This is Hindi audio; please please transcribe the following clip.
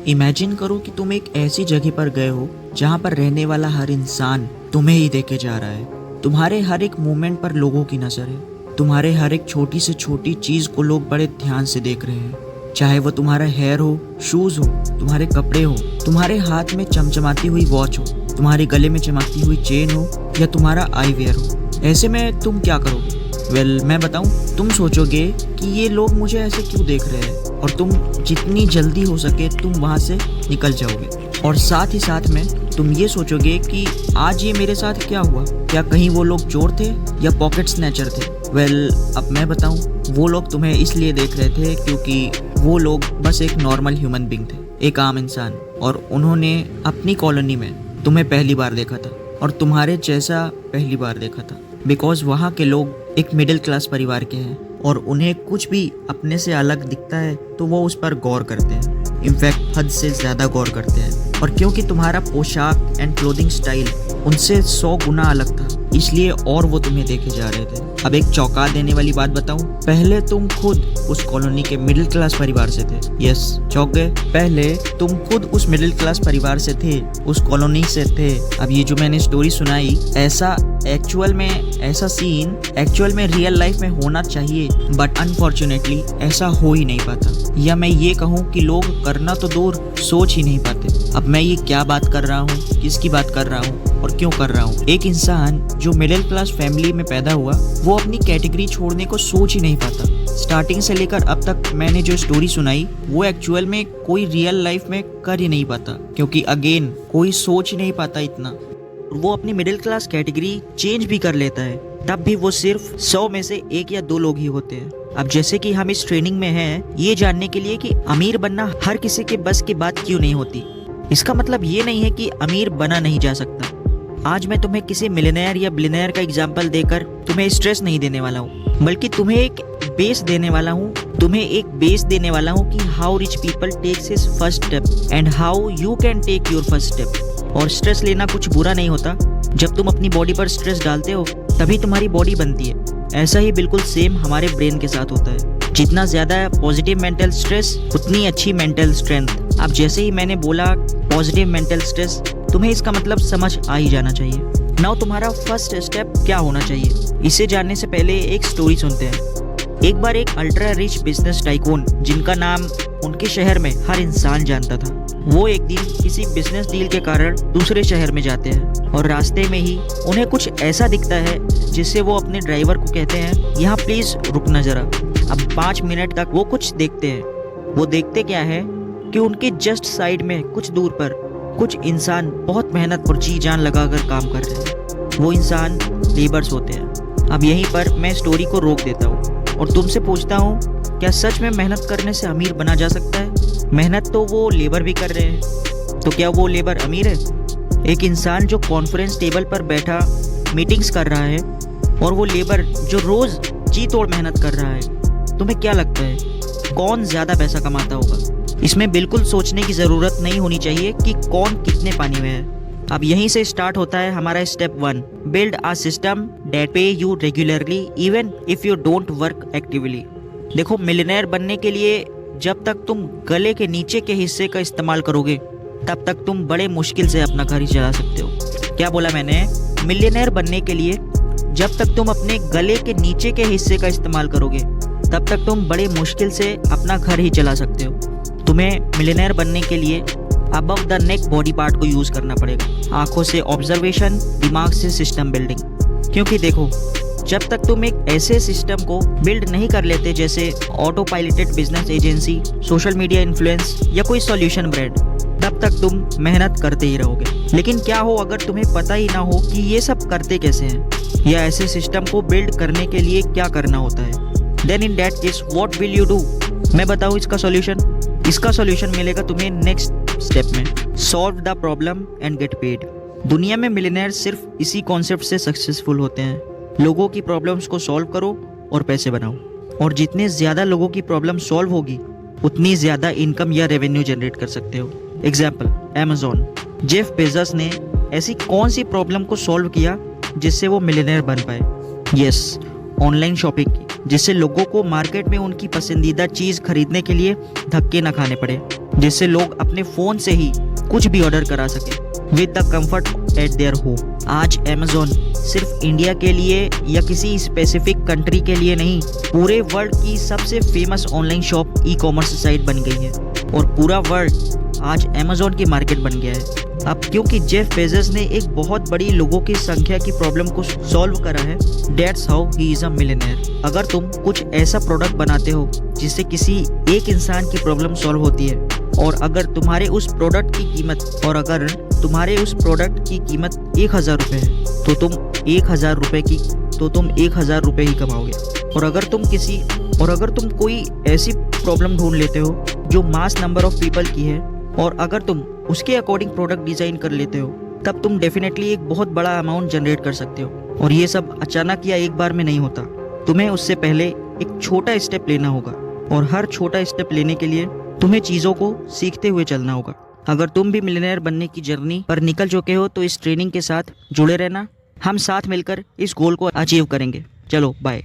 इमेजिन करो कि तुम एक ऐसी जगह पर गए हो जहाँ पर रहने वाला हर इंसान तुम्हें ही देखे जा रहा है। तुम्हारे हर एक मूवमेंट पर लोगों की नज़र है। तुम्हारे हर एक छोटी से छोटी चीज़ को लोग बड़े ध्यान से देख रहे हैं। चाहे वो तुम्हारा हेयर हो, शूज़ हो, तुम्हारे कपड़े हो, तुम्हारे हाथ में चमचमाती हुई वॉच हो, तुम्हारे गले में चमकती हुई चेन हो या तुम्हारा आई वेयर हो। ऐसे में तुम क्या करोगे? मैं बताऊं, तुम सोचोगे कि ये लोग मुझे ऐसे क्यों देख रहे हैं, और तुम जितनी जल्दी हो सके तुम वहाँ से निकल जाओगे। और साथ ही साथ में तुम ये सोचोगे कि आज ये मेरे साथ क्या हुआ, क्या कहीं वो लोग चोर थे या पॉकेट स्नैचर थे। अब मैं बताऊं, वो लोग तुम्हें इसलिए देख रहे थे क्योंकि वो लोग बस एक नॉर्मल ह्यूमन बीइंग थे, एक आम इंसान, और उन्होंने अपनी कॉलोनी में तुम्हें पहली बार देखा था और तुम्हारे जैसा पहली बार देखा था। बिकॉज वहाँ के लोग एक मिडिल क्लास परिवार के हैं और उन्हें कुछ भी अपने से अलग दिखता है तो वो उस पर गौर करते हैं। इनफैक्ट हद से ज़्यादा गौर करते हैं। और क्योंकि तुम्हारा पोशाक एंड क्लोथिंग स्टाइल उनसे 100 गुना अलग था, इसलिए और वो तुम्हें देखे जा रहे थे। अब एक चौंका देने वाली बात बताऊं, पहले तुम खुद उस कॉलोनी के मिडिल क्लास परिवार से थे। यस, चौंक गए? पहले तुम खुद उस मिडिल क्लास परिवार से थे, उस कॉलोनी से थे। अब ये जो मैंने स्टोरी सुनाई, ऐसा सीन एक्चुअल में रियल लाइफ में होना चाहिए, बट अनफॉर्चुनेटली ऐसा हो ही नहीं पाता। या मैं ये कहूँ कि लोग करना तो दूर, सोच ही नहीं पाते। अब मैं ये क्या बात कर रहा हूँ, किसकी बात कर रहा हूँ और क्यों कर रहा हूँ? एक इंसान जो मिडिल क्लास फैमिली में पैदा हुआ, वो अपनी कैटेगरी छोड़ने को सोच ही नहीं पाता। स्टार्टिंग से लेकर अब तक मैंने जो स्टोरी सुनाई, वो एक्चुअल में कोई रियल लाइफ में कर ही नहीं पाता, क्योंकि अगेन कोई सोच ही नहीं पाता इतना। वो अपनी मिडिल क्लास कैटेगरी चेंज भी कर लेता है, तब भी वो सिर्फ 100 में से 1 या 2 लोग ही होते हैं। अब जैसे कि हम इस ट्रेनिंग में हैं ये जानने के लिए कि अमीर बनना हर किसी के बस की बात क्यों नहीं होती। इसका मतलब ये नहीं है कि अमीर बना नहीं जा सकता। आज मैं तुम्हें किसी मिलियनेयर या बिलियनेयर का एग्जाम्पल देकर तुम्हें स्ट्रेस नहीं देने वाला हूँ, बल्कि तुम्हें एक बेस देने वाला हूँ कि how rich people takes his first step and how you can take your first step. और स्ट्रेस लेना कुछ बुरा नहीं होता। जब तुम अपनी बॉडी पर स्ट्रेस डालते हो तभी तुम्हारी बॉडी बनती है। ऐसा ही बिल्कुल सेम हमारे ब्रेन के साथ होता है। जितना ज़्यादा पॉजिटिव मेंटल स्ट्रेस उतनी अच्छी मेंटल स्ट्रेंथ। अब जैसे ही मैंने बोला पॉजिटिव मेंटल स्ट्रेस, तुम्हें इसका मतलब समझ आ ही जाना चाहिए। नाउ तुम्हारा फर्स्ट स्टेप क्या होना चाहिए, इसे जानने से पहले एक स्टोरी सुनते हैं। एक बार एक अल्ट्रा रिच बिजनेस टाइकून, जिनका नाम उनके शहर में हर इंसान जानता था, वो एक दिन किसी बिजनेस डील के कारण दूसरे शहर में जाते हैं और रास्ते में ही उन्हें कुछ ऐसा दिखता है जिससे वो अपने ड्राइवर को कहते हैं, यहाँ प्लीज रुकना जरा। अब 5 मिनट तक वो कुछ देखते हैं। वो देखते क्या है कि उनके जस्ट साइड में कुछ दूर पर कुछ इंसान बहुत मेहनत और जी जान लगाकर काम कर रहे हैं। वो इंसान लेबर्स होते हैं। अब यहीं पर मैं स्टोरी को रोक देता हूँ और तुमसे पूछता हूँ, क्या सच में मेहनत करने से अमीर बना जा सकता है? मेहनत तो वो लेबर भी कर रहे हैं, तो क्या वो लेबर अमीर है? एक इंसान जो कॉन्फ्रेंस टेबल पर बैठा मीटिंग्स कर रहा है और वो लेबर जो रोज जी तोड़ मेहनत कर रहा है, तुम्हें क्या लगता है कौन ज़्यादा पैसा कमाता होगा? इसमें बिल्कुल सोचने की ज़रूरत नहीं होनी चाहिए कि कौन कितने पानी में है। अब यहीं से स्टार्ट होता है हमारा step 1, build a system that pay you regularly even if you don't work actively. देखो, मिलियनेयर बनने के लिए जब तक तुम गले के नीचे के हिस्से का इस्तेमाल करोगे तब तक तुम बड़े मुश्किल से अपना घर ही चला सकते हो। क्या बोला मैंने? मिलियनेयर बनने के लिए जब तक तुम अपने गले के नीचे के हिस्से का इस्तेमाल करोगे तब तक तुम बड़े मुश्किल से अपना घर ही चला सकते हो। तुम्हें मिलियनेयर बनने के लिए above the neck body part को यूज करना पड़ेगा। आंखों से ऑब्जर्वेशन, दिमाग से सिस्टम बिल्डिंग। क्योंकि देखो, जब तक तुम एक ऐसे सिस्टम को बिल्ड नहीं कर लेते जैसे auto piloted business agency, social media influence या कोई सॉल्यूशन ब्रांड, तब तक तुम मेहनत करते ही रहोगे। लेकिन क्या हो अगर तुम्हें पता ही ना हो कि ये सब करते कैसे हैं, या ऐसे सिस्टम को बिल्ड करने के लिए क्या करना होता है? Then in that case what will you do? मैं बताऊँ इसका सॉल्यूशन मिलेगा तुम्हें नेक्स्ट स्टेप में। Solve the problem and get paid. दुनिया में मिलियनेयर सिर्फ इसी कॉन्सेप्ट से सक्सेसफुल होते हैं। लोगों की प्रॉब्लम्स को सॉल्व करो और पैसे बनाओ, और जितने ज़्यादा लोगों की प्रॉब्लम सॉल्व होगी उतनी ज़्यादा इनकम या रेवेन्यू जनरेट कर सकते हो। Example, Amazon. जेफ बेजोस ने ऐसी कौन सी प्रॉब्लम को सॉल्व किया जिससे वो मिलियनेयर बन पाए? यस, ऑनलाइन शॉपिंग की, जिससे लोगों को मार्केट में उनकी पसंदीदा चीज़ खरीदने के लिए धक्के न खाने पड़े। जिससे लोग अपने फ़ोन से ही कुछ भी ऑर्डर करा सके with the comfort at their home. आज अमेज़ॉन सिर्फ इंडिया के लिए या किसी स्पेसिफिक कंट्री के लिए नहीं, पूरे वर्ल्ड की सबसे famous online shop e commerce site बन गई है और पूरा वर्ल्ड आज अमेज़ॉन की मार्केट बन गया है। अब क्योंकि जेफ बेजोस ने एक बहुत बड़ी लोगों की संख्या की प्रॉब्लम को सॉल्व करा है, that's how he is a millionaire. अगर तुम कुछ ऐसा प्रोडक्ट बनाते हो जिससे किसी एक इंसान की प्रॉब्लम सॉल्व होती है और अगर तुम्हारे उस प्रोडक्ट की कीमत 1000 रुपये है तो तुम 1000 रुपये ही कमाओगे। और अगर तुम कोई ऐसी प्रॉब्लम ढूंढ लेते हो जो मास नंबर ऑफ पीपल की है और अगर तुम उसके अकॉर्डिंग प्रोडक्ट डिजाइन कर लेते हो, तब तुम डेफिनेटली एक बहुत बड़ा अमाउंट जनरेट कर सकते हो। और ये सब अचानक या एक बार में नहीं होता, तुम्हें उससे पहले एक छोटा स्टेप लेना होगा और हर छोटा स्टेप लेने के लिए तुम्हें चीज़ों को सीखते हुए चलना होगा। अगर तुम भी मिलियनेयर बनने की जर्नी पर निकल चुके हो तो इस ट्रेनिंग के साथ जुड़े रहना, हम साथ मिलकर इस गोल को अचीव करेंगे। चलो बाय।